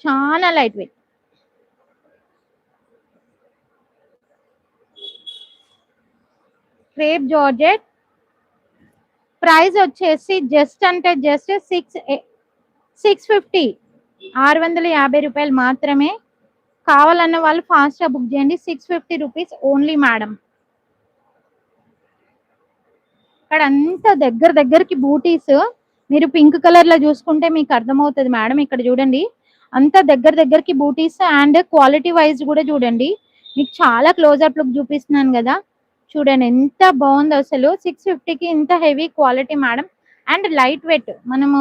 చాలా light weight. Crepe georgette price వచ్చేసి just అంటే జస్ట్ 650, 650 మాత్రమే. కావాలన్న వాళ్ళు ఫాస్ట్గా బుక్ చేయండి. 650 రూపీస్ ఓన్లీ మేడం. ఇక్కడ అంతా దగ్గరకి బూటీస్. మీరు పింక్ కలర్ లో చూసుకుంటే మీకు అర్థమవుతుంది మేడం. ఇక్కడ చూడండి, అంతా దగ్గరకి బూటీస్ అండ్ క్వాలిటీ వైజ్ కూడా చూడండి. మీకు చాలా క్లోజ్అప్ లుక్ చూపిస్తున్నాను కదా, చూడండి ఎంత బాగుంది అసలు. 650కి ఇంత heavy quality madam. And light weight, మనము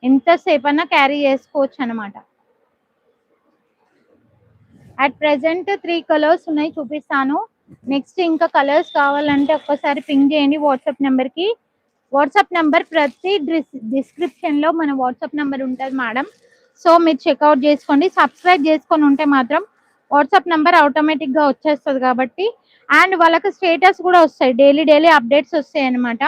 ఎంతసేపు అన్నా క్యారీ చేసుకోవచ్చు అనమాట. అట్ ప్రెసెంట్ 3 కలర్స్ ఉన్నాయి, చూపిస్తాను. నెక్స్ట్ ఇంకా కలర్స్ కావాలంటే ఒక్కసారి పింక్ చేయండి వాట్సాప్ నెంబర్కి. వాట్సాప్ నెంబర్ ప్రతి డిస్క్రిప్షన్లో మన వాట్సాప్ నెంబర్ ఉంటుంది మేడం. సో మీరు చెక్అవుట్ చేసుకోండి. సబ్స్క్రైబ్ చేసుకొని ఉంటే మాత్రం వాట్సాప్ నెంబర్ ఆటోమేటిక్గా వచ్చేస్తుంది కాబట్టి. అండ్ వాళ్ళకి స్టేటస్ కూడా వస్తాయి, డైలీ అప్డేట్స్ వస్తాయి అనమాట.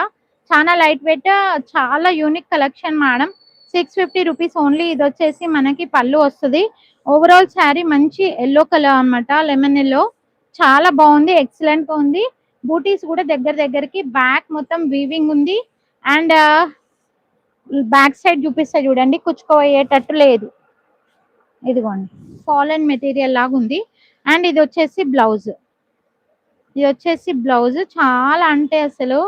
చాలా లైట్ వెయిట్, చాలా unique collection madam. 650 rupees only. ఇది వచ్చేసి మనకి పళ్ళు వస్తుంది. ఓవరాల్ శారీ మంచి ఎల్లో కలర్ అనమాట, లెమన్ ఎల్లో. చాలా బాగుంది, ఎక్సలెంట్ గా ఉంది. బూటీస్ కూడా దగ్గరకి. బ్యాక్ మొత్తం వీవింగ్ ఉంది. అండ్ బ్యాక్ సైడ్ చూపిస్తా చూడండి, కుచ్చుకోయేటట్టు లేదు. ఇదిగోండి, ఫాలెన్ మెటీరియల్ లాగా ఉంది. అండ్ ఇది వచ్చేసి బ్లౌజ్. చాలా అంటే అసలు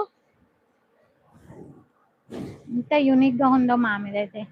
ఎంత యూనిక్ గా ఉందో మ్యామ్ ఇదైతే.